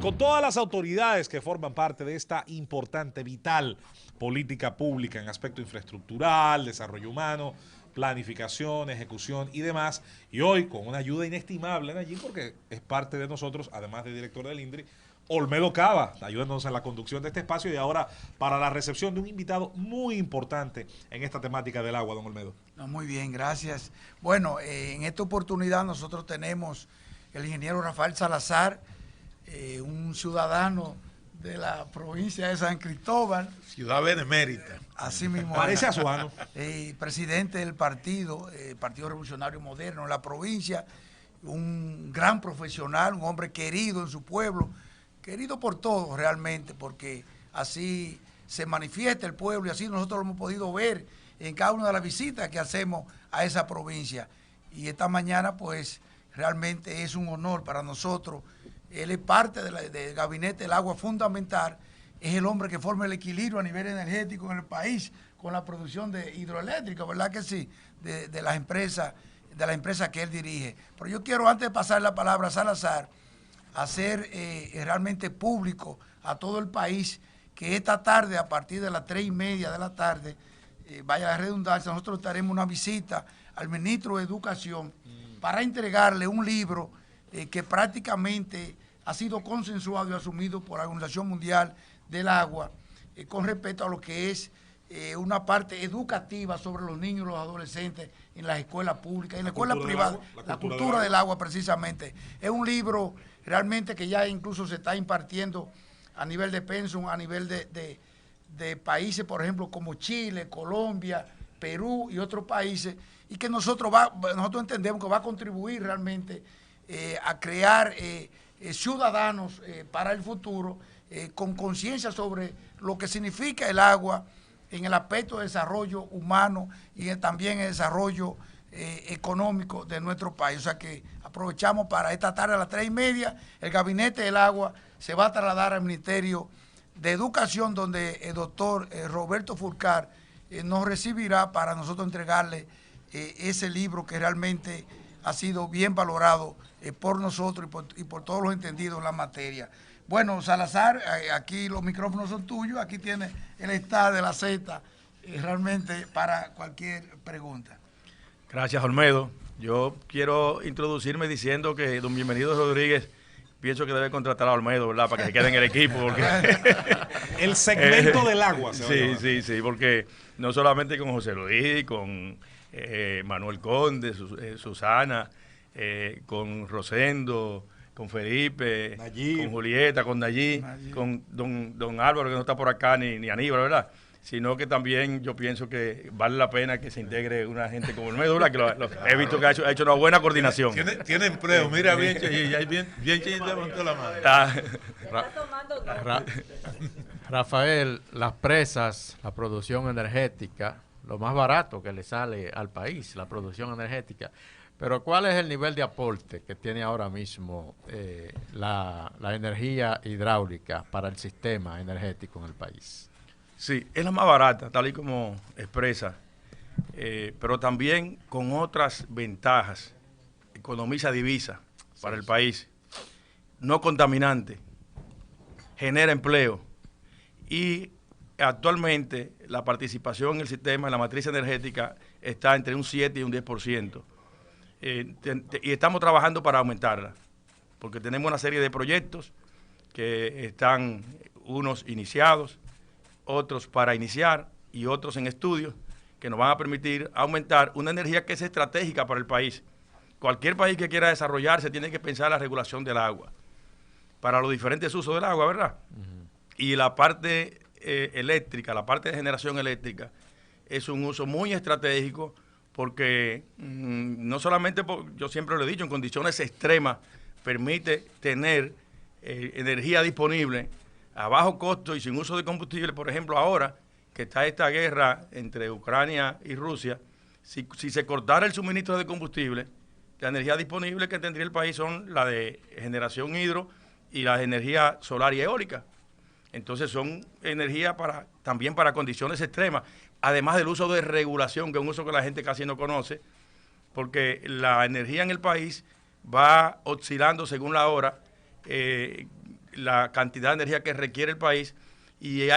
con todas las autoridades que forman parte de esta importante, vital política pública en aspecto infraestructural, desarrollo humano, planificación, ejecución y demás. Y hoy, con una ayuda inestimable allí, porque es parte de nosotros, además de director del INDRI, Olmedo Cava, ayudándonos en la conducción de este espacio y ahora para la recepción de un invitado muy importante en esta temática del agua, don Olmedo. No, muy bien, gracias. Bueno, en esta oportunidad nosotros tenemos el ingeniero Rafael Salazar, un ciudadano de la provincia de San Cristóbal. Ciudad benemérita. Así mismo. Parece azuano. Presidente del partido, Partido Revolucionario Moderno en la provincia, un gran profesional, un hombre querido en su pueblo, querido por todos realmente, porque así se manifiesta el pueblo y así nosotros lo hemos podido ver en cada una de las visitas que hacemos a esa provincia. Y esta mañana pues realmente es un honor para nosotros. Él es parte del gabinete del agua fundamental, es el hombre que forma el equilibrio a nivel energético en el país con la producción de hidroeléctrica, ¿verdad que sí? De las empresas, de la empresa que él dirige. Pero yo quiero, antes de pasar la palabra a Salazar, hacer realmente público a todo el país que esta tarde, a partir de las 3:30 de la tarde, vaya la redundancia, nosotros estaremos una visita al ministro de Educación para entregarle un libro que prácticamente ha sido consensuado y asumido por la Organización Mundial del Agua con respecto a lo que es una parte educativa sobre los niños y los adolescentes en las escuelas públicas, en la escuela privada, la cultura del agua precisamente. Es un libro realmente que ya incluso se está impartiendo a nivel de pensum, a nivel de países, por ejemplo, como Chile, Colombia, Perú y otros países, y que nosotros entendemos que va a contribuir realmente a crear ciudadanos para el futuro con conciencia sobre lo que significa el agua en el aspecto de desarrollo humano y también el desarrollo económico de nuestro país. O sea que aprovechamos para esta tarde a las 3:30, el Gabinete del Agua se va a trasladar al Ministerio de Educación, donde el doctor Roberto Fulcar nos recibirá para nosotros entregarle ese libro que realmente ha sido bien valorado por nosotros y por todos los entendidos en la materia. Bueno, Salazar, aquí los micrófonos son tuyos, aquí tiene el estado de la Z realmente para cualquier pregunta. Gracias, Olmedo. Yo quiero introducirme diciendo que don Bienvenido Rodríguez pienso que debe contratar a Olmedo, ¿verdad? Para que se quede en el equipo. Porque el segmento del agua. Sí, porque no solamente con José Luis, con Manuel Conde, Susana, con Rosendo, con Felipe, Nayib, con Julieta, con Nayib, con don Álvaro, que no está por acá, ni Aníbal, ¿verdad? Sino que también yo pienso que vale la pena que se integre una gente como Olmedo, ¿verdad? Que he visto que ha hecho una buena coordinación. Tiene empleo, mira bien, bien levantó la mano. Rafael, las presas, la producción energética, lo más barato que le sale al país, la producción energética. Pero ¿cuál es el nivel de aporte que tiene ahora mismo la energía hidráulica para el sistema energético en el país? Sí, es la más barata, tal y como expresa, pero también con otras ventajas. Economiza divisa para el país, no contaminante, genera empleo y actualmente la participación en el sistema, en la matriz energética, está entre un 7 y un 10%. Y estamos trabajando para aumentarla, porque tenemos una serie de proyectos que están unos iniciados, otros para iniciar y otros en estudios que nos van a permitir aumentar una energía que es estratégica para el país. Cualquier país que quiera desarrollarse tiene que pensar en la regulación del agua, para los diferentes usos del agua, ¿verdad? Y la parte eléctrica, la parte de generación eléctrica, es un uso muy estratégico porque no solamente, yo siempre lo he dicho, en condiciones extremas permite tener energía disponible a bajo costo y sin uso de combustible. Por ejemplo, ahora que está esta guerra entre Ucrania y Rusia, si se cortara el suministro de combustible, la energía disponible que tendría el país son la de generación hidro y la de energía solar y eólica. Entonces son energía también para condiciones extremas, además del uso de regulación, que es un uso que la gente casi no conoce, porque la energía en el país va oscilando según la hora, la cantidad de energía que requiere el país y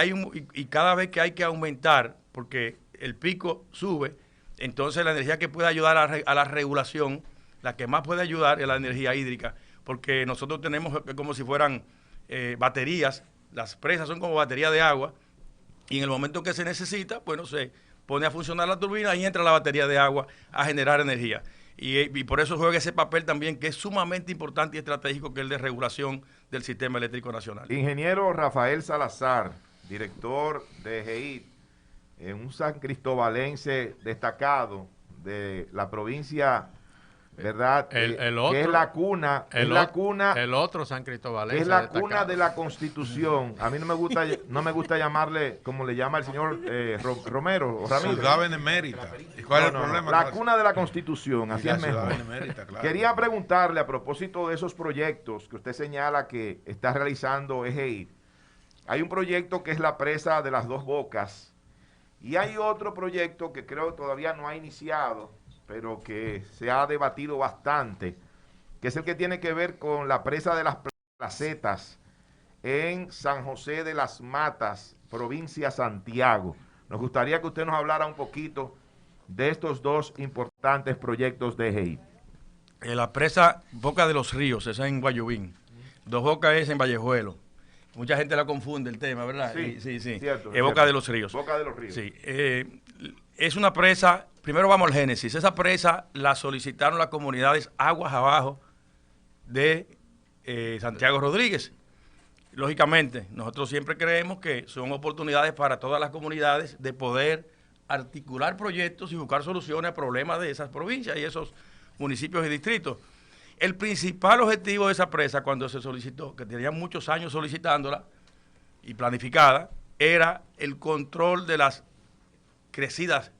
cada vez que hay que aumentar, porque el pico sube, entonces la energía que puede ayudar a la regulación, la que más puede ayudar es la energía hídrica, porque nosotros tenemos como si fueran baterías, las presas son como baterías de agua, y en el momento que se necesita, bueno, se pone a funcionar la turbina y entra la batería de agua a generar energía. Y por eso juega ese papel también que es sumamente importante y estratégico, que es el de regulación del sistema eléctrico nacional. Ingeniero Rafael Salazar, director de EGEIT, un san cristobalense destacado de la provincia, ¿verdad? El otro, que es la cuna, el otro San Cristobalense, es la cuna de la Constitución. A mí no me gusta llamarle como le llama el señor Romero o Ramírez. Ciudad Benemérita. ¿Y cuál es el problema? La cuna de la Constitución, así es mejor. Claro. Quería preguntarle a propósito de esos proyectos que usted señala que está realizando EGEIT. Hay un proyecto que es la presa de las Dos Bocas y hay otro proyecto que creo que todavía no ha iniciado, pero que se ha debatido bastante, que es el que tiene que ver con la presa de las Placetas en San José de las Matas, provincia Santiago. Nos gustaría que usted nos hablara un poquito de estos dos importantes proyectos de EGEIT. La presa Boca de los Ríos, esa es en Guayubín. Dos Bocas es en Vallejuelo. Mucha gente la confunde el tema, ¿verdad? Sí, sí. Cierto, es Boca de los Ríos. Boca de los Ríos. Sí. Es una presa, primero vamos al génesis. Esa presa la solicitaron las comunidades aguas abajo de Santiago Rodríguez. Lógicamente, nosotros siempre creemos que son oportunidades para todas las comunidades de poder articular proyectos y buscar soluciones a problemas de esas provincias y esos municipios y distritos. El principal objetivo de esa presa, cuando se solicitó, que tenía muchos años solicitándola y planificada, era el control de las crecidas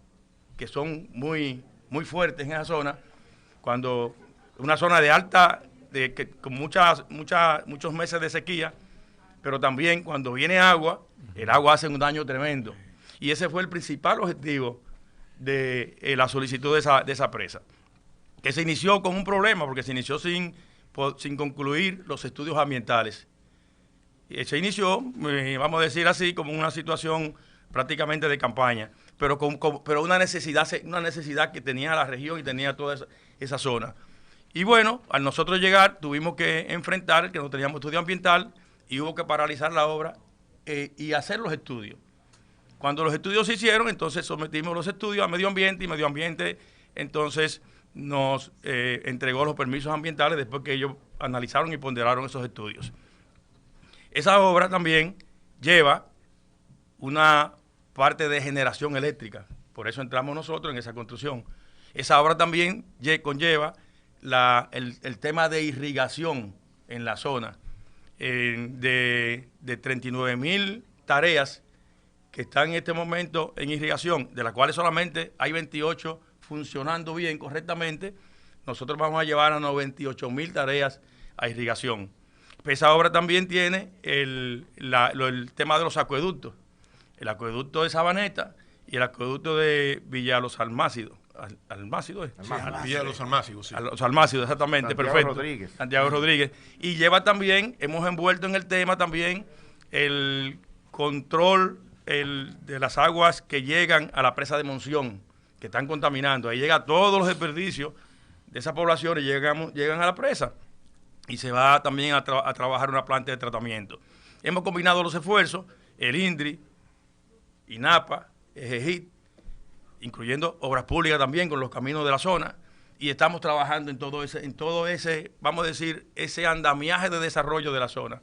que son muy fuertes en esa zona, cuando una zona de alta, con muchos meses de sequía, pero también cuando viene agua, el agua hace un daño tremendo. Y ese fue el principal objetivo de la solicitud de esa presa, que se inició con un problema, porque se inició sin concluir los estudios ambientales. Y se inició, vamos a decir así, como una situación prácticamente de campaña, pero una necesidad que tenía la región y tenía toda esa zona. Y bueno, al nosotros llegar, tuvimos que enfrentar que no teníamos estudio ambiental y hubo que paralizar la obra y hacer los estudios. Cuando los estudios se hicieron, entonces sometimos los estudios a medio ambiente y medio ambiente entonces nos entregó los permisos ambientales después que ellos analizaron y ponderaron esos estudios. Esa obra también lleva una parte de generación eléctrica, por eso entramos nosotros en esa construcción. Esa obra también conlleva el tema de irrigación en la zona, de 39,000 tareas que están en este momento en irrigación, de las cuales solamente hay 28 funcionando bien, correctamente. Nosotros vamos a llevar a 98,000 tareas a irrigación. Esa obra también tiene el tema de los acueductos. El acueducto de Sabaneta y el acueducto de Villa Los Almácidos. Villa Los Almácidos, sí. Los Almácidos, exactamente, Santiago perfecto. Rodríguez. Santiago Rodríguez. Y lleva también, hemos envuelto en el tema también el control de las aguas que llegan a la presa de Monción, que están contaminando. Ahí llega todos los desperdicios de esa población y llegan a la presa. Y se va también a trabajar una planta de tratamiento. Hemos combinado los esfuerzos, el INDRI, INAPA, EGEIT, incluyendo obras públicas también con los caminos de la zona, y estamos trabajando en todo ese, vamos a decir, ese andamiaje de desarrollo de la zona.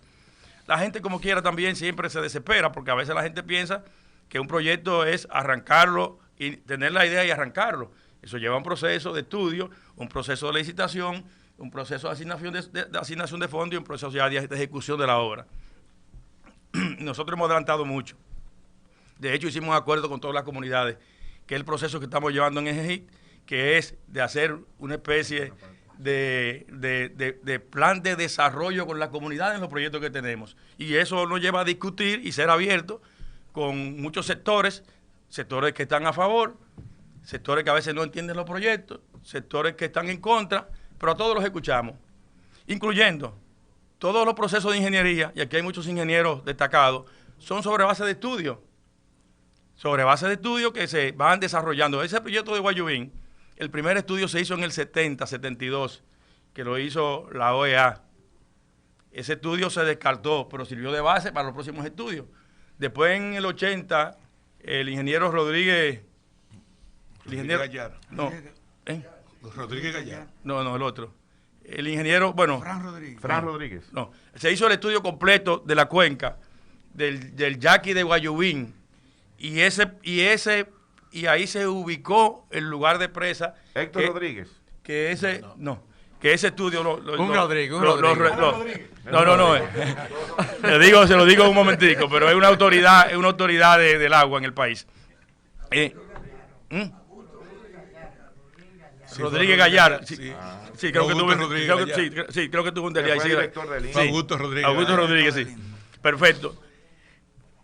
La gente, como quiera, también siempre se desespera, porque a veces la gente piensa que un proyecto es arrancarlo y tener la idea y arrancarlo. Eso lleva un proceso de estudio, un proceso de licitación, un proceso de asignación de fondos y un proceso ya de ejecución de la obra. Nosotros hemos adelantado mucho. De hecho, hicimos un acuerdo con todas las comunidades, que es el proceso que estamos llevando en EGEIT, que es de hacer una especie de plan de desarrollo con las comunidades en los proyectos que tenemos. Y eso nos lleva a discutir y ser abiertos con muchos sectores que están a favor, sectores que a veces no entienden los proyectos, sectores que están en contra, pero a todos los escuchamos, incluyendo todos los procesos de ingeniería, y aquí hay muchos ingenieros destacados, son sobre base de estudio. Sobre base de estudio que se van desarrollando. Ese proyecto de Guayubín, el primer estudio se hizo en el 70, 72, que lo hizo la OEA. Ese estudio se descartó, pero sirvió de base para los próximos estudios. Después en el 80, el ingeniero Rodríguez... Gallar. No, Rodríguez Gallar. no, el otro. El ingeniero, bueno... Fran Rodríguez. No, se hizo el estudio completo de la cuenca, del yaqui de Guayubín, y ahí se ubicó el lugar de presa. Héctor Rodríguez. Que ese estudio Rodríguez. Se lo digo un momentico, pero es una autoridad del agua en el país. Rodríguez Gallar. Sí, creo que tuvo un día. Fue director del INE. Augusto Rodríguez. Augusto Rodríguez, sí. Perfecto.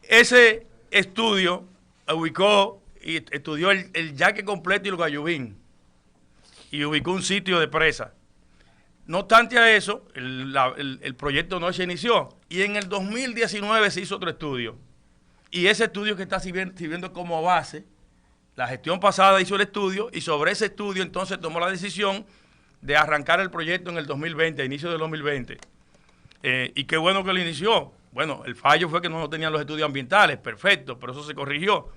Ese estudio ubicó y estudió el yaque completo y el Guayubín. Y ubicó un sitio de presa. No obstante a eso, el proyecto no se inició. Y en el 2019 se hizo otro estudio. Y ese estudio que está sirviendo como base, la gestión pasada hizo el estudio y sobre ese estudio entonces tomó la decisión de arrancar el proyecto en el 2020, a inicio del 2020. Y qué bueno que lo inició. Bueno, el fallo fue que no tenían los estudios ambientales, perfecto, pero eso se corrigió.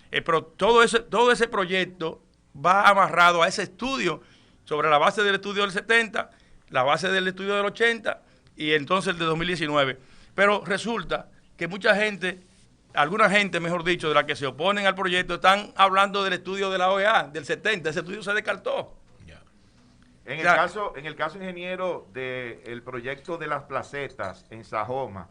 Pero todo ese proyecto va amarrado a ese estudio sobre la base del estudio del 70, la base del estudio del 80 y entonces el de 2019. Pero resulta que alguna gente, mejor dicho, de la que se oponen al proyecto, están hablando del estudio de la OEA, del 70. Ese estudio se descartó. En el caso, ingeniero, del proyecto de las placetas en Sajoma,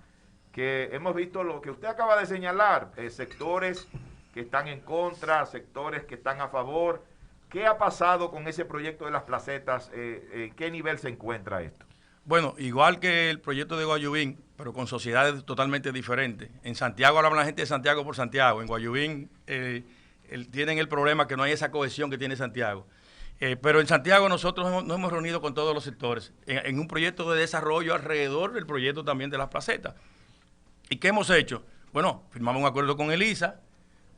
que hemos visto lo que usted acaba de señalar, sectores que están en contra, sectores que están a favor. ¿Qué ha pasado con ese proyecto de las placetas? ¿En qué nivel se encuentra esto? Bueno, igual que el proyecto de Guayubín, pero con sociedades totalmente diferentes. En Santiago hablan la gente de Santiago por Santiago. En Guayubín tienen el problema que no hay esa cohesión que tiene Santiago. Pero en Santiago nosotros nos hemos reunido con todos los sectores en un proyecto de desarrollo alrededor del proyecto también de las placetas. ¿Y qué hemos hecho? Bueno, firmamos un acuerdo con ELISA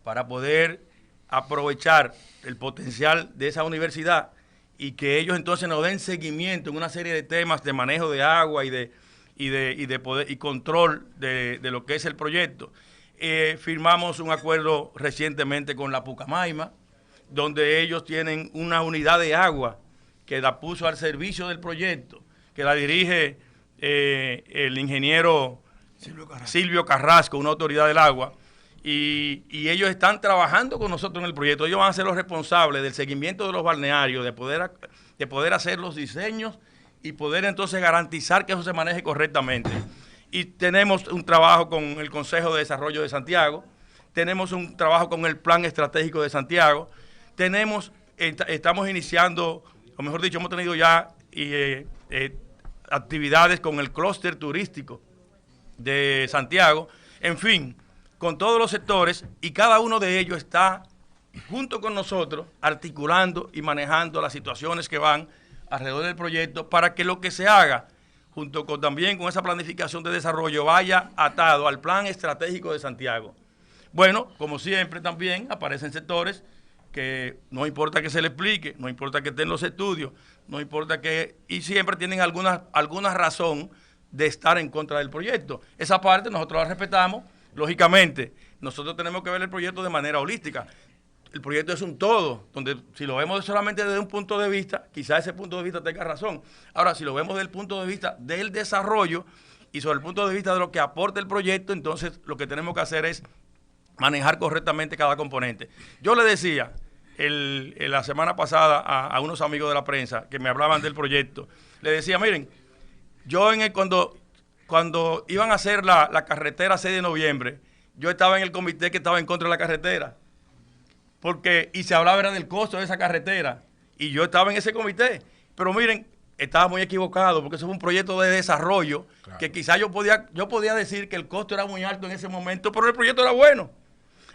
para poder aprovechar el potencial de esa universidad y que ellos entonces nos den seguimiento en una serie de temas de manejo de agua y de poder y control de lo que es el proyecto. Firmamos un acuerdo recientemente con la Pucamaima, donde ellos tienen una unidad de agua que la puso al servicio del proyecto, que la dirige el ingeniero Silvio Carrasco, una autoridad del agua, y ellos están trabajando con nosotros en el proyecto. Ellos van a ser los responsables del seguimiento de los balnearios, de poder hacer los diseños y poder entonces garantizar que eso se maneje correctamente. Y tenemos un trabajo con el Consejo de Desarrollo de Santiago, tenemos un trabajo con el Plan Estratégico de Santiago, estamos iniciando, o mejor dicho, hemos tenido ya actividades con el clúster turístico de Santiago, en fin, con todos los sectores, y cada uno de ellos está junto con nosotros articulando y manejando las situaciones que van alrededor del proyecto para que lo que se haga, junto con también con esa planificación de desarrollo, vaya atado al Plan Estratégico de Santiago. Bueno, como siempre también aparecen sectores que no importa que se le explique, no importa que estén los estudios, no importa y siempre tienen alguna razón de estar en contra del proyecto. Esa parte nosotros la respetamos. Lógicamente, nosotros tenemos que ver el proyecto de manera holística. El proyecto es un todo, donde si lo vemos solamente desde un punto de vista, quizás ese punto de vista tenga razón. Ahora, si lo vemos desde el punto de vista del desarrollo y sobre el punto de vista de lo que aporta el proyecto, entonces lo que tenemos que hacer es manejar correctamente cada componente. Yo le decía la semana pasada a unos amigos de la prensa que me hablaban del proyecto, le decía, miren, yo cuando iban a hacer la carretera 6 de noviembre, yo estaba en el comité que estaba en contra de la carretera, y se hablaba era del costo de esa carretera, y yo estaba en ese comité, pero miren, estaba muy equivocado, porque eso fue un proyecto de desarrollo, claro, que quizás yo podía decir que el costo era muy alto en ese momento, pero el proyecto era bueno.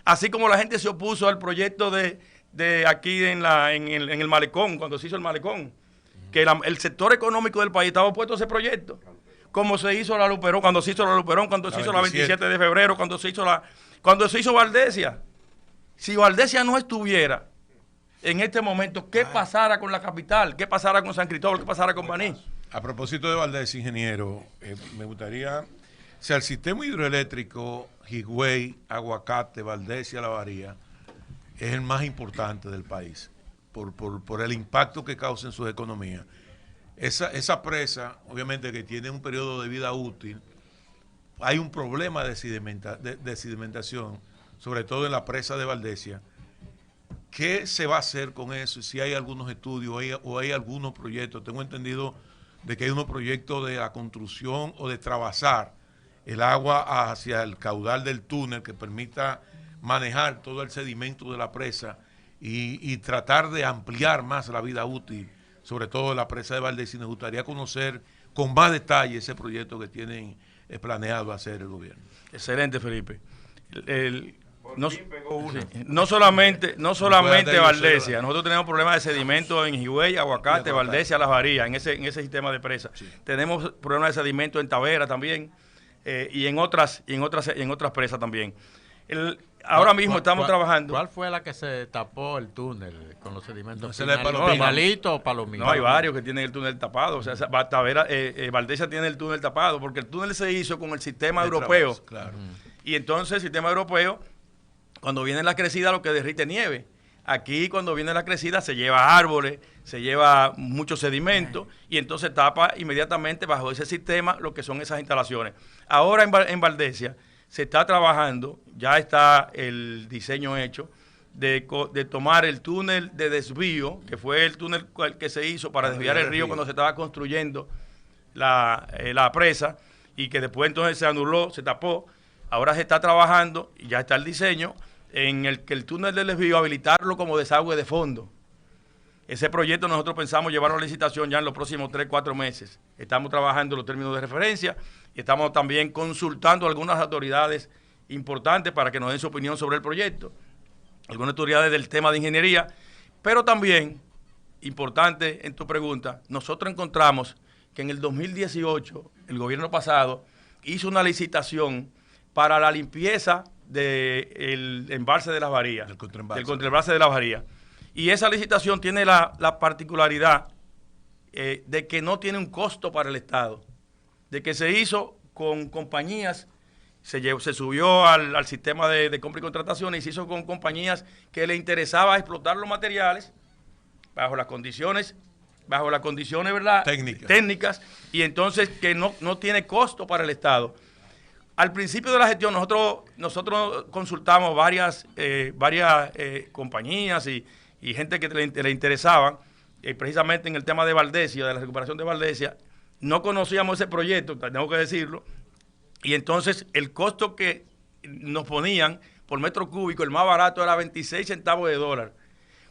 Así como la gente se opuso al proyecto de aquí en el malecón, cuando se hizo el malecón, que el sector económico del país estaba opuesto a ese proyecto. como se hizo la Luperón, cuando se hizo la Luperón, cuando se hizo la 27 de febrero, cuando se hizo Valdesia. Si Valdesia no estuviera en este momento, ¿qué pasara con la capital? ¿Qué pasara con San Cristóbal? ¿Qué pasara con Baní? A propósito de Valdés, ingeniero, me gustaría, o sea, el sistema hidroeléctrico Higüey, Aguacate, Valdés y La Varía es el más importante del país por el impacto que causa en sus economías. Esa presa, obviamente que tiene un periodo de vida útil, hay un problema de sedimentación, sobre todo en la presa de Valdesia. ¿Qué se va a hacer con eso? Si hay algunos estudios o hay algunos proyectos. Tengo entendido de que hay unos proyectos de la construcción o de trabasar el agua hacia el caudal del túnel que permita manejar todo el sedimento de la presa y tratar de ampliar más la vida útil, sobre todo de la presa de Valdés. Y nos gustaría conocer con más detalle ese proyecto que tienen planeado hacer el gobierno. Excelente, Felipe. No solamente Valdesia, nosotros tenemos problemas de sedimento en Higüey, Aguacate, Valdesia, Las Varías, en ese sistema de presa. Sí. Tenemos problemas de sedimento en Tavera también y en otras presas también. Ahora mismo estamos trabajando. ¿Cuál fue la que se tapó el túnel con los sedimentos? ¿Pinalito o Palomino? No, hay varios que tienen el túnel tapado. O sea, Tavera, Valdesia tiene el túnel tapado porque el túnel se hizo con el sistema europeo. Claro. Y entonces el sistema europeo, cuando viene la crecida, lo que derrite nieve. Aquí, cuando viene la crecida, se lleva árboles, se lleva mucho sedimento y entonces tapa inmediatamente bajo ese sistema lo que son esas instalaciones. Ahora en Valdesia se está trabajando, ya está el diseño hecho, de tomar el túnel de desvío, que fue el túnel que se hizo para desviar el río cuando se estaba construyendo la presa y que después entonces se anuló, se tapó. Ahora se está trabajando y ya está el diseño en el que el túnel de desvío habilitarlo como desagüe de fondo. Ese proyecto nosotros pensamos llevarlo a licitación ya en los próximos 3-4 meses. Estamos trabajando los términos de referencia y estamos también consultando a algunas autoridades importantes para que nos den su opinión sobre el proyecto. Algunas autoridades del tema de ingeniería, pero también, importante en tu pregunta, nosotros encontramos que en el 2018, el gobierno pasado, hizo una licitación para la limpieza del embalse de Las Varías, del contraembalse de Las Varías. Y esa licitación tiene la particularidad de que no tiene un costo para el Estado, de que se hizo con compañías, se subió al sistema de compra y contratación y se hizo con compañías que le interesaba explotar los materiales bajo las condiciones, ¿verdad? Técnicas, y entonces que no tiene costo para el Estado. Al principio de la gestión nosotros consultamos varias compañías y gente que le interesaban, precisamente en el tema de Valdesia, de la recuperación de Valdesia. No conocíamos ese proyecto, tengo que decirlo, y entonces el costo que nos ponían por metro cúbico, el más barato era 26 centavos de dólar.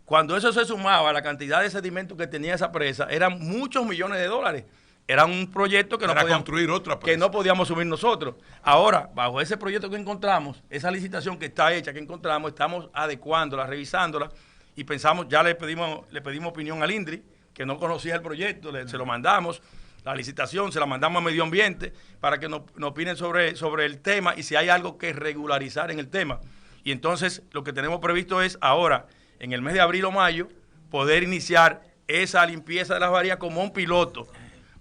Cuando eso se sumaba a la cantidad de sedimentos que tenía esa presa, eran muchos millones de dólares. Era un proyecto que no podíamos subir nosotros. Ahora, bajo ese proyecto que encontramos, esa licitación que está hecha, que encontramos, estamos adecuándola, revisándola y pensamos, ya le pedimos opinión al INDRI, que no conocía el proyecto, se lo mandamos, la licitación, se la mandamos a Medio Ambiente para que nos opinen sobre el tema y si hay algo que regularizar en el tema. Y entonces lo que tenemos previsto es ahora, en el mes de abril o mayo, poder iniciar esa limpieza de Las Varías como un piloto,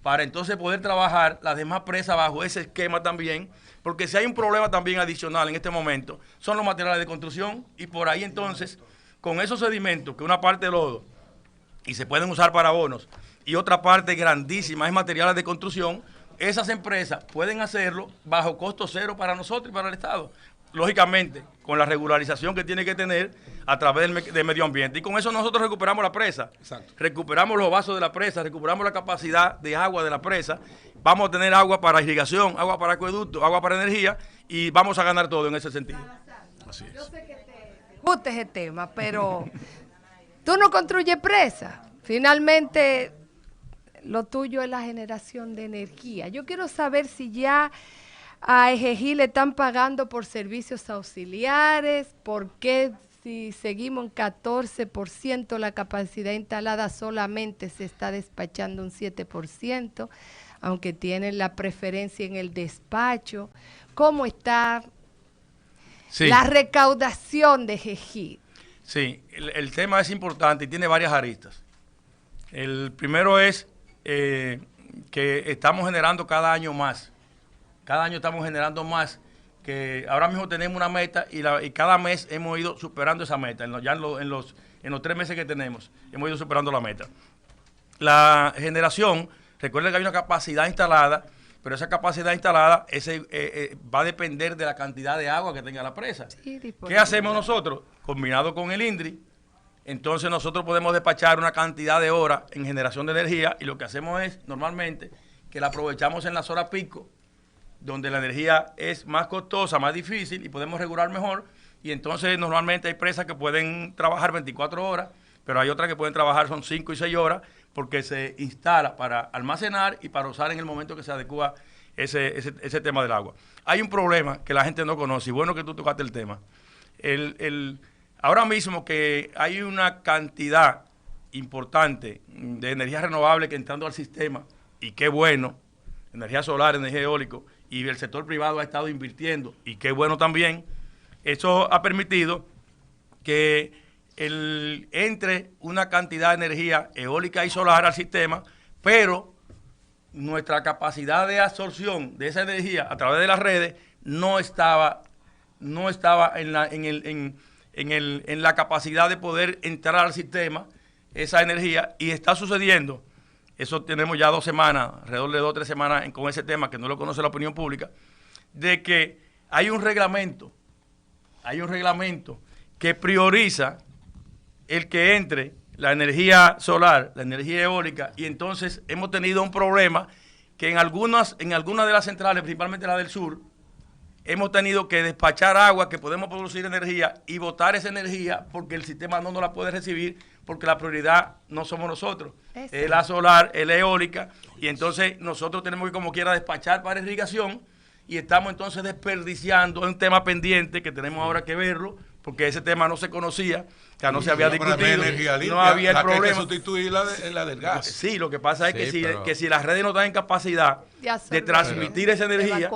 para entonces poder trabajar las demás presas bajo ese esquema también, porque si hay un problema también adicional en este momento, son los materiales de construcción, y por ahí entonces, con esos sedimentos, que una parte de lodo, y se pueden usar para abonos, y otra parte grandísima es materiales de construcción, esas empresas pueden hacerlo bajo costo cero para nosotros y para el Estado. Lógicamente, con la regularización que tiene que tener a través del medio ambiente. Y con eso nosotros recuperamos la presa. Exacto. Recuperamos los vasos de la presa, recuperamos la capacidad de agua de la presa. Vamos a tener agua para irrigación, agua para acueducto, agua para energía y vamos a ganar todo en ese sentido. Así es. Yo sé que te gusta ese tema, pero tú no construyes presa. Finalmente, lo tuyo es la generación de energía. Yo quiero saber si ya a EGEGI le están pagando por servicios auxiliares, por qué si seguimos en 14%, la capacidad instalada solamente se está despachando un 7%, aunque tienen la preferencia en el despacho. ¿Cómo está la recaudación de GEGIR? Sí, el tema es importante y tiene varias aristas. El primero es que estamos generando cada año más. Cada año estamos generando más, que ahora mismo tenemos una meta y cada mes hemos ido superando esa meta. En los 3 meses que tenemos, hemos ido superando la meta. La generación, recuerden que hay una capacidad instalada, pero esa capacidad instalada va a depender de la cantidad de agua que tenga la presa. Sí, ¿qué hacemos nosotros? Combinado con el INDRI, entonces nosotros podemos despachar una cantidad de horas en generación de energía y lo que hacemos es, normalmente, que la aprovechamos en las horas pico, donde la energía es más costosa, más difícil y podemos regular mejor. Y entonces normalmente hay presas que pueden trabajar 24 horas, pero hay otras que pueden trabajar son 5 y 6 horas porque se instala para almacenar y para usar en el momento que se adecua ese tema del agua. Hay un problema que la gente no conoce y bueno que tú tocaste el tema. Ahora mismo que hay una cantidad importante de energía renovable que entrando al sistema, y qué bueno, energía solar, energía eólica, y el sector privado ha estado invirtiendo, y qué bueno también, eso ha permitido que entre una cantidad de energía eólica y solar al sistema, pero nuestra capacidad de absorción de esa energía a través de las redes no estaba en la capacidad de poder entrar al sistema esa energía, y está sucediendo. Eso tenemos ya 2 semanas, alrededor de 2 o 3 semanas con ese tema que no lo conoce la opinión pública, de que hay un reglamento que prioriza el que entre la energía solar, la energía eólica, y entonces hemos tenido un problema que en algunas de las centrales, principalmente la del sur, hemos tenido que despachar agua que podemos producir energía y botar esa energía porque el sistema no nos la puede recibir porque la prioridad no somos nosotros. Es la solar, es la eólica, y entonces nosotros tenemos que como quiera despachar para irrigación y estamos entonces desperdiciando un tema pendiente que tenemos ahora que verlo porque ese tema no se conocía, ya no se había discutido, no había el problema. Que sustituir la del gas. Sí, lo que pasa es que si las redes no tienen capacidad de transmitir esa energía,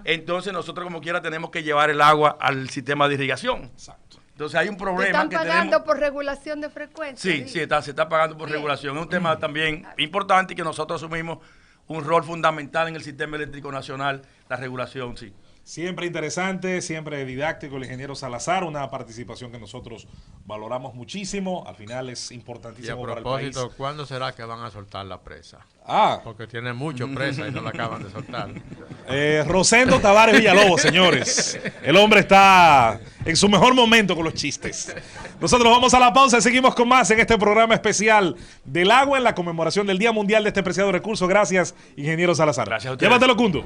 entonces nosotros como quiera tenemos que llevar el agua al sistema de irrigación. Exacto. Entonces hay un problema que tenemos. ¿Están pagando por regulación de frecuencia? Sí, se está pagando por regulación. Es un tema también importante y que nosotros asumimos un rol fundamental en el sistema eléctrico nacional, la regulación, sí. Siempre interesante, siempre didáctico el ingeniero Salazar, una participación que nosotros valoramos muchísimo, al final es importantísimo para el país. Y a propósito, ¿cuándo será que van a soltar la presa? Porque tienen mucho presa y no la acaban de soltar. Rosendo Tavares Villalobos, señores. El hombre está en su mejor momento con los chistes. Nosotros vamos a la pausa y seguimos con más en este programa especial del agua en la conmemoración del Día Mundial de este preciado recurso. Gracias, ingeniero Salazar. Gracias a ustedes. Llévatelo, Cundo.